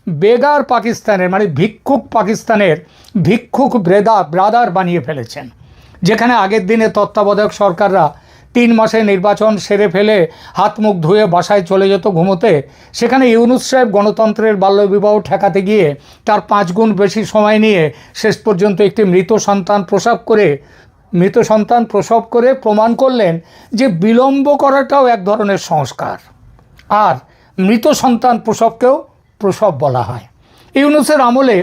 বেগার পাকিস্তানের মানে ভিক্ষুক পাকিস্তানের ভিক্ষুক ব্রাদার বানিয়ে ফেলেছেন, যেখানে আগের দিনে তত্ত্বাবধায়ক সরকাররা 3 মাসে নির্বাচন সেরে ফেলে হাত মুখ ধুয়ে বাসায় চলে যেত ঘুমোতে, সেখানে ইউনূস সাহেব গণতন্ত্রের বাল্যবিবাহ ঠেকাতে গিয়ে তার 5 গুণ বেশি সময় নিয়ে শেষ পর্যন্ত একটি মৃত সন্তান প্রসব করে প্রমাণ করলেন যে বিলম্ব করাটাও এক ধরনের সংস্কার, আর মৃত সন্তান প্রসবকেও প্রসব বলা হয়। ইউনূসের আমলে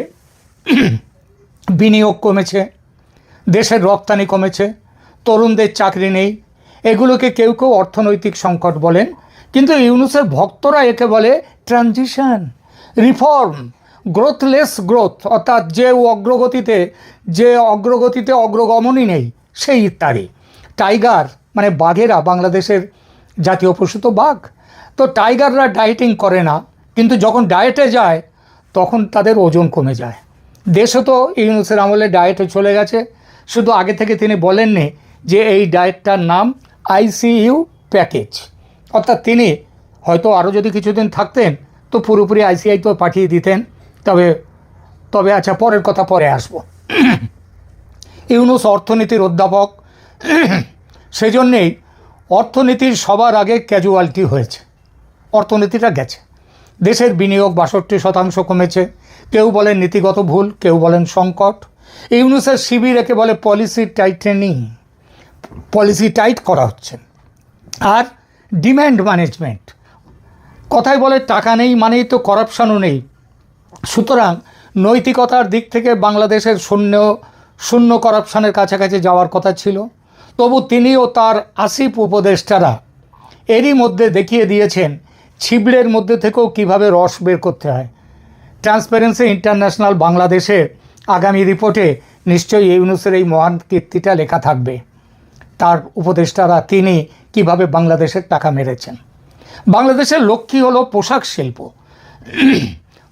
বিনিয়োগ কমেছে, দেশের রপ্তানি কমেছে, তরুণদের চাকরি নেই, এগুলোকে কেউ কেউ অর্থনৈতিক সংকট বলেন, কিন্তু ইউনূসের ভক্তরা একে বলে ট্রানজিশন, রিফর্ম, গ্রোথলেস গ্রোথ, অর্থাৎ যে অগ্রগতিতে অগ্রগমনই নেই সেই ইত্যাদি। টাইগার মানে বাঘেরা বাংলাদেশের জাতীয় পশু তো বাঘ, তো টাইগাররা ডায়েটিং করে না, কিন্তু যখন ডায়েটে যায় তখন তাদের ওজন কমে যায়। দেশও তো ইউনূসের আমলে ডায়েটে চলে গেছে, শুধু আগে থেকে তিনি বলেননি যে এই ডায়েটটার নাম ICU প্যাকেজ, অর্থাৎ তিনি হয়তো আরও যদি কিছুদিন থাকতেন তো পুরোপুরি ICI তো পাঠিয়ে দিতেন। তবে আচ্ছা, পরের কথা পরে আসব। ইউনূস অর্থনীতির অধ্যাপক, সেজন্যেই অর্থনীতির সবার আগে ক্যাজুয়ালিটি হয়েছে, অর্থনীতিটা গেছে। দেশের বিনিয়োগ 62% কমেছে, কেউ বলেন নীতিগত ভুল, কেউ বলেন সংকট। ইউনূসের শিবির একে বলে পলিসি টাইট করা হচ্ছে। আর ডিম্যান্ড ম্যানেজমেন্ট, কথায় বলে টাকা নেই মানেই তো করাপশনও নেই। সুতরাং নৈতিকতার দিক থেকে বাংলাদেশের শূন্য করাপশনের কাছাকাছি যাওয়ার কথা ছিল, তবু তিনি ও তার আসিফ উপদেষ্টারা এরই মধ্যে দেখিয়ে দিয়েছেন ছিবড়ের মধ্যে থেকেও কিভাবে রস বের করতে হয়। ট্রান্সপারেন্সি ইন্টারন্যাশনাল বাংলাদেশের আগামী রিপোর্টে নিশ্চয়ই ইউনূসের এই মহান কীর্তিটা লেখা থাকবে, তার উপদেষ্টারা তিনি কিভাবে বাংলাদেশের টাকা মেরেছেন। বাংলাদেশের লক্ষ্য হলো পোশাক শিল্প,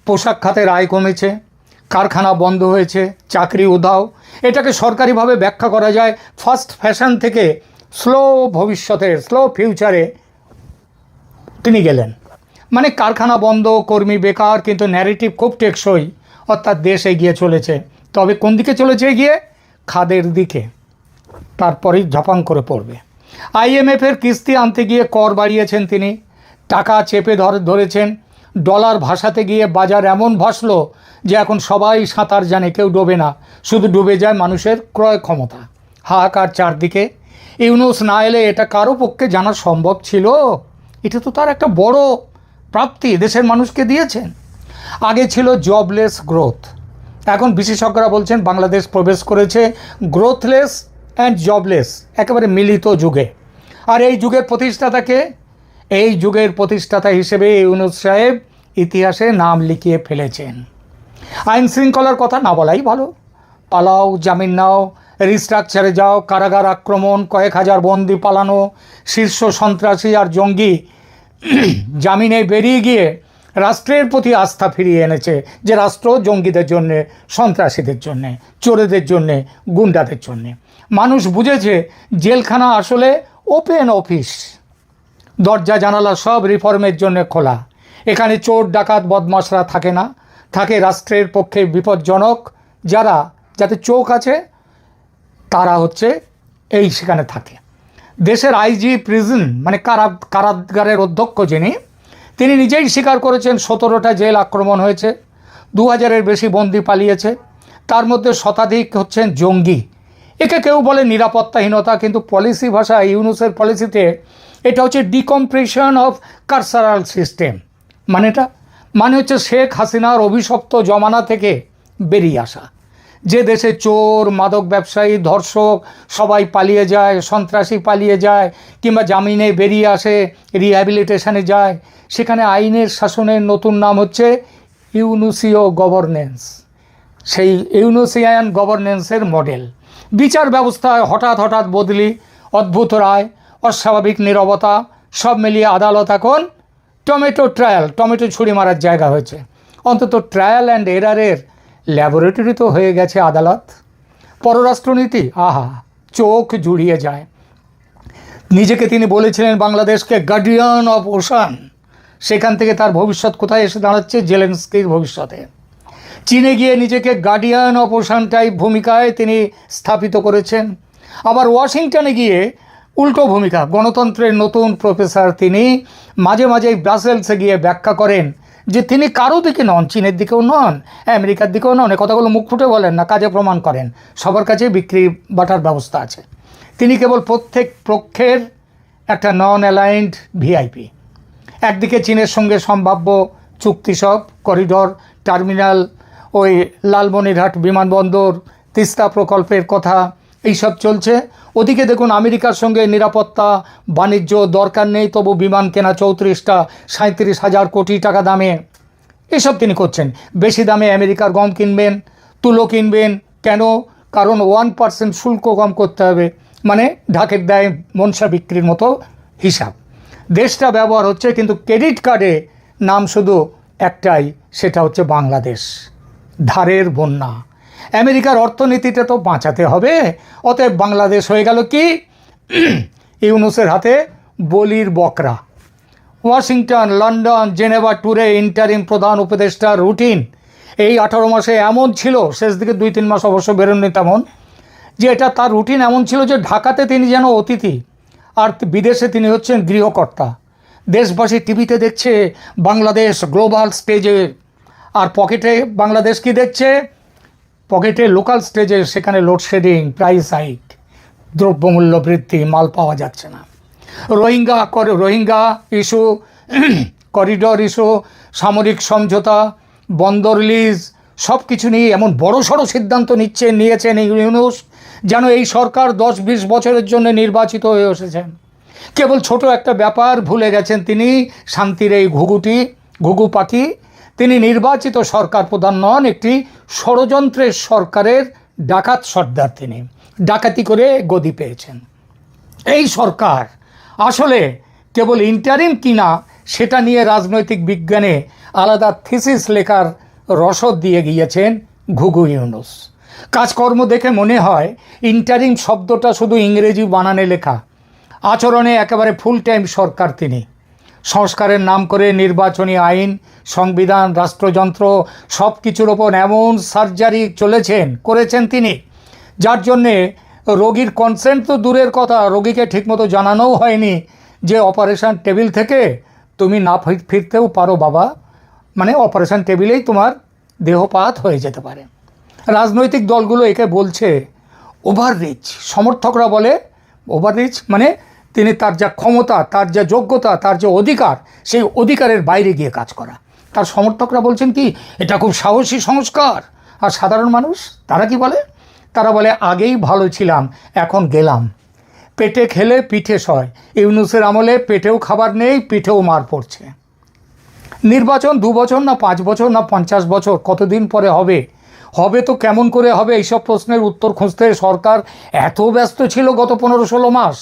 পোশাক খাতের আয় কমেছে, কারখানা বন্ধ হয়েছে, চাকরি উধাও। এটাকে সরকারিভাবে ব্যাখ্যা করা যায় ফাস্ট ফ্যাশন থেকে স্লো ফিউচারে তিনি গেলেন। মানে কারখানা বন্ধ, কর্মী বেকার, কিন্তু ন্যারেটিভ খুব টেকসই, অর্থাৎ দেশ এগিয়ে চলেছে। তবে কোন দিকে চলেছে এগিয়ে? খাদের দিকে, তারপরেই ঝাপাং করে পড়বে। IMF-এর কিস্তি আনতে গিয়ে কর বাড়িয়েছেন তিনি, টাকা চেপে ধরেছেন। ডলার ভাসাতে গিয়ে বাজার এমন ভাসল যে এখন সবাই সাঁতার জানে, কেউ ডোবে না, শুধু ডুবে যায় মানুষের ক্রয় ক্ষমতা। হাহাকার চারদিকে। ইউনূস না এলে এটা কারো পক্ষে জানা সম্ভব ছিল? এটা তো তার একটা বড় প্রাপ্তি, দেশের মানুষকে দিয়েছেন। আগে ছিল জবলেস গ্রোথ, এখন বিশেষজ্ঞরা বলছেন বাংলাদেশ প্রবেশ করেছে গ্রোথলেস অ্যান্ড জবলেস একেবারে মিলিত যুগে। আর এই যুগের প্রতিষ্ঠাতাকে, এই যুগের প্রতিষ্ঠাতা হিসেবে ইউনূস সাহেব ইতিহাসে নাম লিখিয়ে ফেলেছেন। আইন শৃঙ্খলার কথা না বলাই ভালো। পালাও, জামিন নাও, রিস্ট্রাকচারে যাও, কারাগার আক্রমণ, কয়েক হাজার বন্দি পালানো, শীর্ষ সন্ত্রাসী আর জঙ্গি জামিনে বেরিয়ে গিয়ে রাষ্ট্রের প্রতি আস্থা ফিরিয়ে এনেছে, যে রাষ্ট্র জঙ্গিদের জন্যে, সন্ত্রাসীদের জন্যে, চোরেদের জন্যে, গুন্ডাদের জন্যে। মানুষ বুঝেছে জেলখানা আসলে ওপেন অফিস, দরজা জানালা সব রিফর্মের জন্য খোলা। এখানে চোর ডাকাত বদমাশরা থাকে না, থাকে রাষ্ট্রের পক্ষে বিপজ্জনক যাতে চোখ আছে, তারা হচ্ছে সেখানে থাকে। দেশের IG প্রিজন মানে কারাগারের অধ্যক্ষ তিনি নিজেই স্বীকার করেছেন 17টা জেল আক্রমণ হয়েছে, 2000-এর বেশি বন্দি পালিয়েছে, তার মধ্যে শতাধিক হচ্ছেন জঙ্গি। একে কেউ বলে নিরাপত্তাহীনতা, কিন্তু পলিসি ভাষা, ইউনূসের পলিসিতে এটা হচ্ছে ডিকম্প্রেশন অফ কার্সারাল সিস্টেম। মানে হচ্ছে শেখ হাসিনার অভিশপ্ত জমানা থেকে বেরিয়ে আসা, যে দেশে চোর, মাদক ব্যবসায়ী, ধর্ষক সবাই পালিয়ে যায়, সন্ত্রাসী পালিয়ে যায়, কিংবা জামিনে বেরিয়ে আসে, রিহ্যাবিলিটেশনে যায়, সেখানে আইনের শাসনের নতুন নাম হচ্ছে ইউনুসীয় গভর্নেন্স। সেই ইউনুসিয়ান গভর্নেন্সের মডেল। বিচার ব্যবস্থায় হঠাৎ বদলি, অদ্ভুত রায়, অস্বাভাবিক নীরবতা, সব মিলিয়ে আদালত এখন টমেটো ছুরি মারার জায়গা হয়েছে। অন্তত ট্রায়াল অ্যান্ড এরারের ল্যাবরেটরি তো হয়ে গেছে আদালত। পররাষ্ট্রনীতি, আহা, চোখ জুড়িয়ে যায়। নিজেকে তিনি বলেছিলেন বাংলাদেশকে গার্ডিয়ান অফ ওশান, সেখান থেকে তার ভবিষ্যৎ কোথায় এসে দাঁড়াচ্ছে? জেলেনস্কির ভবিষ্যতে। চীনে গিয়ে নিজেকে গার্ডিয়ান অফ ওশান টাইপ ভূমিকায় তিনি স্থাপিত করেছেন। আবার ওয়াশিংটনে গিয়ে উল্টো ভূমিকা, গণতন্ত্রের নতুন প্রফেসর তিনি। মাঝে মাঝেই ব্রাসেলসে গিয়ে ব্যাখ্যা করেন যে তিনি কারো দিকে নন, চীনের দিকেও নন, আমেরিকার দিকেও নন। এ কথাগুলো মুখ ফুটে বলেন না, কাজে প্রমাণ করেন। সবার কাছে বিক্রি বাটার ব্যবস্থা আছে। তিনি কেবল প্রত্যেক পক্ষের একটা নন অ্যালাইন্ড ভিআইপি। একদিকে চীনের সঙ্গে সম্ভাব্য চুক্তি, সব করিডর, টার্মিনাল, ওই লালমনিরহাট বিমানবন্দর, তিস্তা প্রকল্পের কথা এইসব চলছে। ওদিকে দেখুন আমেরিকার সঙ্গে নিরাপত্তা, বাণিজ্য দরকার নেই, তবু বিমান কেনা 34টা 37,000 কোটি টাকা দামে। এসব তিনি করছেন। বেশি দামে আমেরিকার গম কিনবেন, তুলো কিনবেন। কেন? কারণ 1% শুল্ক কম করতে হবে, মানে ঢাকের দায় মনসা বিক্রির মতো হিসাব। দেশটা ব্যবহার হচ্ছে, কিন্তু ক্রেডিট কার্ডে নাম শুধু একটাই, সেটা হচ্ছে বাংলাদেশ। ধারের বন্যা। আমেরিকার অর্থনীতিটা তো বাঁচাতে হবে, অতএব বাংলাদেশ হয়ে গেল কি ইউনূসের হাতে বলির বকরা। ওয়াশিংটন, লন্ডন, জেনেভা ট্যুরে ইন্টারিম প্রধান উপদেষ্টার রুটিন এই 18 মাসে এমন ছিল, শেষ দিকে 2-3 মাস অবশ্য বেরোননি তেমন, যে এটা তার রুটিন এমন ছিল যে ঢাকাতে তিনি যেন অতিথি, আর বিদেশে তিনি হচ্ছেন গৃহকর্তা। দেশবাসী টিভিতে দেখছে বাংলাদেশ গ্লোবাল স্টেজে, আর পকেটে বাংলাদেশ কি দেখছে? পকেটে লোকাল স্টেজে সেখানে লোডশেডিং, প্রাইস হাইক, দ্রব্যমূল্য বৃদ্ধি, মাল পাওয়া যাচ্ছে না। রোহিঙ্গা ইস্যু, করিডর ইস্যু, সামরিক সমঝোতা, বন্দর লিজ, সব কিছু নিয়ে এমন বড়সড় সিদ্ধান্ত নিয়েছেন ইউনূস, যেন এই সরকার 10-20 বছরের জন্য নির্বাচিত হয়ে এসেছেন। কেবল ছোট একটা ব্যাপার ভুলে গেছেন তিনি, শান্তির এই ঘুঘু পাখি। তিনি নির্বাচিত সরকার প্রধান নন, একটি ষড়যন্ত্রের সরকারের ডাকাত সর্দার। তিনি ডাকাতি করে গদি পেয়েছেন। এই সরকার আসলে কেবল ইন্টারিম কিনা সেটা নিয়ে রাজনৈতিক বিজ্ঞানে আলাদা থিসিস লেখার রসদ দিয়ে গিয়েছেন ঘুঘু ইউনূস। কাজকর্ম দেখে মনে হয় ইন্টারিম শব্দটা শুধু ইংরেজি বানানে লেখা। আচরণে একেবারে ফুল টাইম সরকার তিনি। সংস্কারের নাম করে নির্বাচনী আইন, সংবিধান, রাষ্ট্রযন্ত্র সব কিছুর ওপর এমন সার্জারি করেছেন তিনি, যার জন্যে রোগীর কনসেন্ট তো দূরের কথা, রোগীকে ঠিকমতো জানানোও হয়নি যে অপারেশন টেবিল থেকে তুমি না ফিরতেও পারো বাবা, মানে অপারেশন টেবিলেই তোমার দেহপাত হয়ে যেতে পারে। রাজনৈতিক দলগুলো একে বলছে ওভাররিচ। সমর্থকরা বলে ওভাররিচ মানে তিনি তার যা ক্ষমতা, তার যা যোগ্যতা, তার যে অধিকার, সেই অধিকারের বাইরে গিয়ে কাজ করা। তার সমর্থকরা বলছেন কি, এটা খুব সাহসী সংস্কার। আর সাধারণ মানুষ তারা কি বলে? তারা বলে আগেই ভালো ছিলাম, এখন গেলাম। পেটে খেলে পিঠে সয়। ইউনূসের আমলে পেটেও খাবার নেই, পিঠেও মার পড়ছে। নির্বাচন 2 বছর না 5 বছর না 50 বছর, কতদিন পরে হবে? হবে তো কেমন করে হবে? এইসব প্রশ্নের উত্তর খুঁজতে সরকার এত ব্যস্ত ছিল গত 15-16 মাস,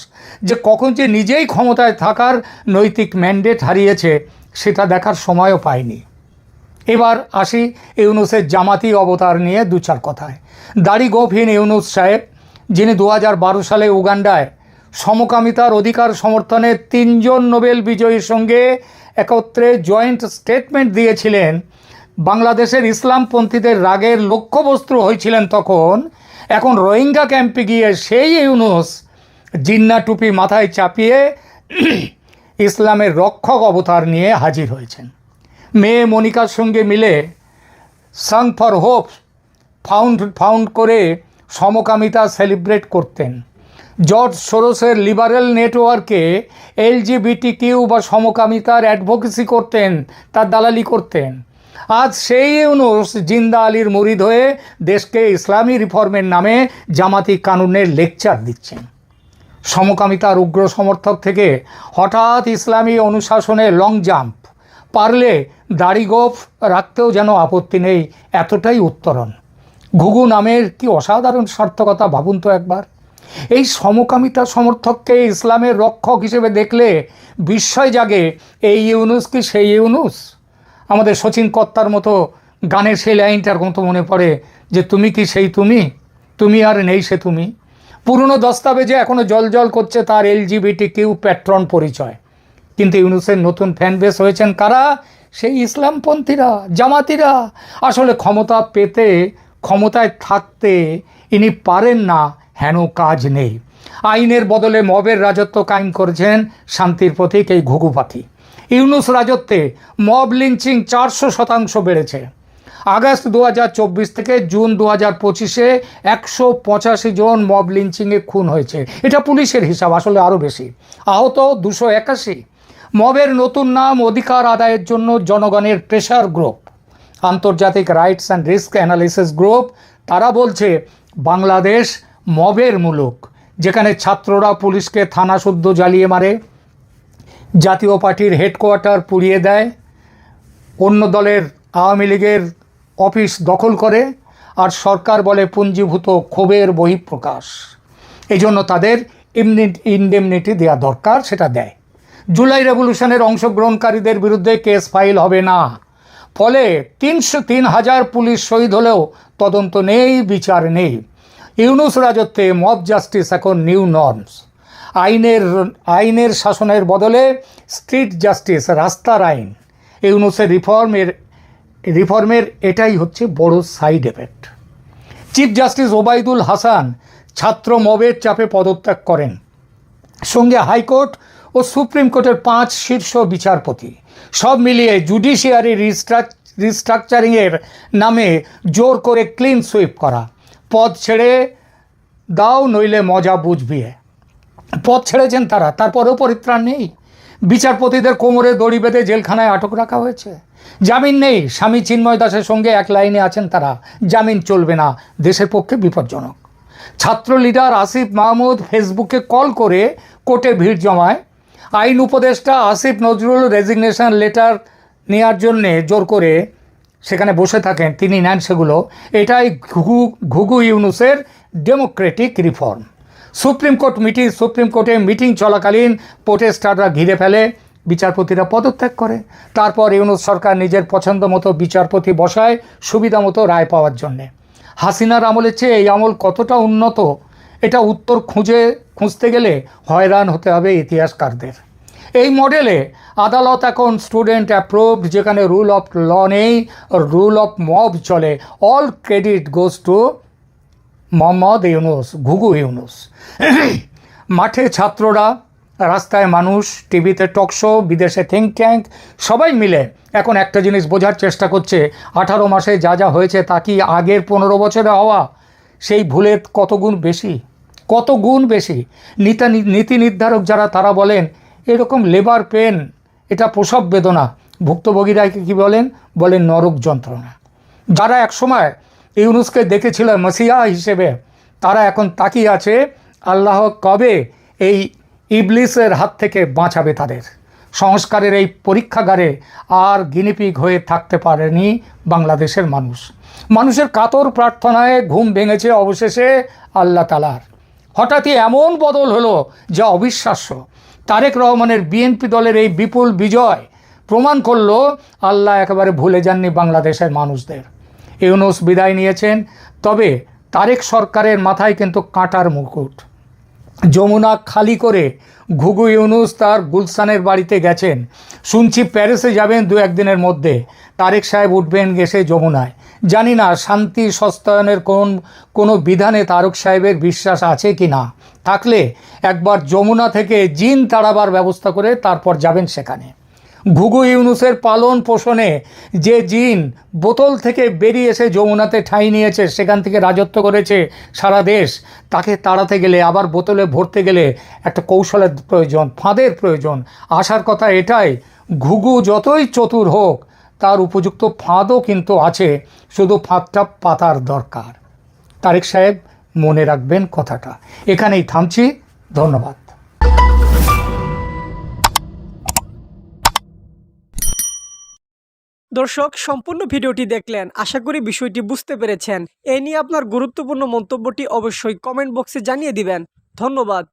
যে কখন যে নিজেই ক্ষমতায় থাকার নৈতিক ম্যান্ডেট হারিয়েছে সেটা দেখার সময়ও পায়নি। এবার আসি ইউনূসের জামাতি অবতার নিয়ে 2-4 কথায়। দাড়ি গোঁফহীন ইউনূস সাহেব, যিনি 2012 সালে উগান্ডায় সমকামিতার অধিকার সমর্থনে 3 জন নোবেল বিজয়ীর সঙ্গে একত্রে জয়েন্ট স্টেটমেন্ট দিয়েছিলেন, বাংলাদেশের ইসলামপন্থীদের রাগের লক্ষ্যবস্তু হয়েছিলেন তখন, এখন রোহিঙ্গা ক্যাম্পে গিয়ে সেই ইউনূস জিন্না টুপি মাথায় চাপিয়ে ইসলামের রক্ষক অবতার নিয়ে হাজির হয়েছেন। মেয়ে মনিকার সঙ্গে মিলে সং ফর হোপ ফাউন্ড করে সমকামিতা সেলিব্রেট করতেন। জর্জ সোরসের লিবারেল নেটওয়ার্কে LGBTQ বা সমকামিতার অ্যাডভোকেসি করতেন, তার দালালি করতেন। আজ সেই ইউনূস জিন্দা আলীর মুরিদ হয়ে দেশকে ইসলামী রিফর্মের নামে জামাতি কানুনের লেকচার দিচ্ছেন। সমকামিতার উগ্র সমর্থক থেকে হঠাৎ ইসলামী অনুশাসনে লং জাম্প, পারলে দাড়ি গোঁফ রাখতেও যেন আপত্তি নেই, এতটাই উত্তরণ। ঘুঘু নামের কি অসাধারণ সার্থকতা ভাবুন তো একবার। এই সমকামিতা সমর্থককে ইসলামের রক্ষক হিসেবে দেখলে বিস্ময় জাগে, এই ইউনূস কি সেই ইউনূস? আমাদের শচীন কর্তার মতো গানের সেই লাইনটার মতো মনে পড়ে যে তুমি কি সেই তুমি আর নেই সে তুমি। পুরনো দস্তাবেজে এখনও জল করছে তার LGBTQ প্যাট্রন পরিচয়। কিন্তু ইউনূসের নতুন ফ্যান বেস হয়েছেন কারা? সেই ইসলামপন্থীরা, জামাতিরা। আসলে ক্ষমতা পেতে, ক্ষমতায় থাকতে ইনি পারেন না, হেন কাজ নেই। আইনের বদলে মবের রাজত্ব কায়েম করেছেন শান্তির প্রতীক এই ঘুঘু পাখি। ইউনূস রাজত্বে মব লিঞ্চিং 400% বেড়েছে। আগস্ট 2024 থেকে জুন 2025-এ 185 জন মব লিঞ্চিংয়ে খুন হয়েছে। এটা পুলিশের হিসাব, আসলে আরও বেশি। আহত 281। মবের নতুন নাম অধিকার আদায়ের জন্য জনগণের প্রেশার গ্রুপ। আন্তর্জাতিক rights and risk analysis group, তারা বলছে বাংলাদেশ মবের মুলুক, যেখানে ছাত্ররা পুলিশকে থানা শুদ্ধ জ্বালিয়ে মারে, জাতীয় পার্টির হেডকোয়ার্টার পুড়িয়ে দেয়, অন্য দলের আওয়ামী লীগের অফিস দখল করে, আর সরকার বলে পুঞ্জীভূত ক্ষোভের বহিঃপ্রকাশ। এই জন্য তাদের ইনডেমনিটি দেওয়া দরকার, সেটা দেয়। জুলাই রেভলিউশনের অংশগ্রহণকারীদের বিরুদ্ধে কেস ফাইল হবে না, ফলে 3,000 পুলিশ শহীদ হলেও তদন্ত নেই, বিচার নেই। ইউনূস রাজত্বে মব জাস্টিস এখন নিউ নর্মস। আইনের শাসনের বদলে স্ট্রিট জাস্টিস, রাস্তার আইন। ইউনূসের রিফর্মের এটাই হচ্ছে বড় side effect. Chief justice Obaidul Hasan ছাত্র মবের চাপে পদত্যাগ করেন, সঙ্গে হাইকোর্ট ও সুপ্রিম কোর্টের 5 শীর্ষ বিচারপতি। সব মিলিয়ে জুডিশিয়ারি রিস্ট্রাকচারিংয়ের নামে জোর করে ক্লিন সুইপ করা। পদ ছেড়ে দাও নইলে মজা বুঝবি। পদ ছেড়েছেন তারা, তারপরেও পরিত্রাণ নেই। বিচারপতিদের কোমরে দড়ি বেঁধে জেলখানায় আটক রাখা হয়েছে। জামিন নেই। স্বামী চিন্ময় দাসের সঙ্গে এক লাইনে আছেন তারা, জামিন চলবে না, দেশের পক্ষে বিপজ্জনক। ছাত্র লিডার আসিফ মাহমুদ ফেসবুকে কল করে কোর্টে ভিড় জমায়। আইন উপদেষ্টা আসিফ নজরুল রেজিগনেশন লেটার নেওয়ার জন্যে জোর করে সেখানে বসে থাকেন, তিনি নেন সেগুলো। এটাই ঘুঘু ইউনূসের ডেমোক্রেটিক রিফর্ম। সুপ্রিম কোর্টে মিটিং চলাকালীন প্রোটেস্টাররা ঘিরে ফেলে, বিচারপতিরা পদত্যাগ করে। তারপর ইউনূস সরকার নিজের পছন্দ মতো বিচারপতি বসায় সুবিধা মতো রায় পাওয়ার জন্যে। হাসিনার আমলের চেয়ে এই আমল কতটা উন্নত, এটা উত্তর খুঁজতে গেলে হয়রান হতে হবে ইতিহাসকারদের। এই মডেলে আদালত এখন স্টুডেন্ট অ্যাপ্রুভড, যেখানে রুল অফ ল নেই, রুল অফ মব চলে। All credit goes to Mohammad Yunus, ঘুঘু ইউনূস। মাঠে ছাত্ররা, রাস্তায় মানুষ, টিভিতে টকশো, বিদেশে থিঙ্ক ট্যাঙ্ক, সবাই মিলে এখন একটা জিনিস বোঝার চেষ্টা করছে, 18 মাসে যা যা হয়েছে তা কি আগের 15 বছরে হওয়া সেই ভুলের কত গুণ বেশি। নীতি নির্ধারক যারা, তারা বলেন এরকম লেবার পেন, এটা প্রসব বেদনা। ভুক্তভোগীরা কী বলেন নরক যন্ত্রণা। যারা একসময় ইউনূসকে দেখেছিল মসিহা হিসেবে, তারা এখন তাকিয়ে আছে আল্লাহ কবে এই ইবলিসের হাত থেকে বাঁচাবে তাদের। সংস্কারের এই পরীক্ষাগারে আর গিনিপিগ হয়ে থাকতে পারেনি বাংলাদেশের মানুষের কাতর প্রার্থনায় ঘুম ভেঙেছে অবশেষে আল্লাহ তাআলার। হঠাৎই এমন বদল হলো যা অবিশ্বাস্য। তারেক রহমানের বিএনপি দলের এই বিপুল বিজয় প্রমাণ করলো আল্লাহ একেবারে ভুলে যাননি বাংলাদেশের মানুষদের। ইউনূস বিদায় নিয়েছেন, তবে তারেক সরকারের মাথায় কিন্তু কাঁটার মুকুট। যমুনা খালি করে ঘুঘু ইউনূস তার গুলশানের বাড়িতে গেছেন। শুনছি প্যারিসে যাবেন 2-1 দিনের মধ্যে। তারেক সাহেব উঠবেন গেছে যমুনায়। জানি না শান্তি সস্তায়নের কোনো বিধানে তারেক সাহেবের বিশ্বাস আছে কি না। থাকলে একবার যমুনা থেকে জিন তাড়াবার ব্যবস্থা করে তারপর যাবেন সেখানে। ঘুঘু ইউনূসের পালন পোষণে যে জিন বোতল থেকে বেরিয়ে এসে যমুনাতে ঠাঁই নিয়েছে, সেখান থেকে রাজত্ব করেছে সারা দেশ, তাকে তাড়াতে গেলে, আবার বোতলে ভরতে গেলে একটা কৌশলের প্রয়োজন, ফাঁদের প্রয়োজন। আসার কথা এটাই, ঘুঘু যতই চতুর হোক তার উপযুক্ত ফাঁদও কিন্তু আছে, শুধু ফাঁদটা পাতার দরকার। তারেক সাহেব মনে রাখবেন কথাটা। এখানেই থামছি, ধন্যবাদ। দর্শক, সম্পূর্ণ ভিডিওটি দেখলেন, আশা করি বিষয়টি বুঝতে পেরেছেন। এ নিয়ে আপনার গুরুত্বপূর্ণ মন্তব্যটি অবশ্যই কমেন্ট বক্সে জানিয়ে দিবেন। ধন্যবাদ।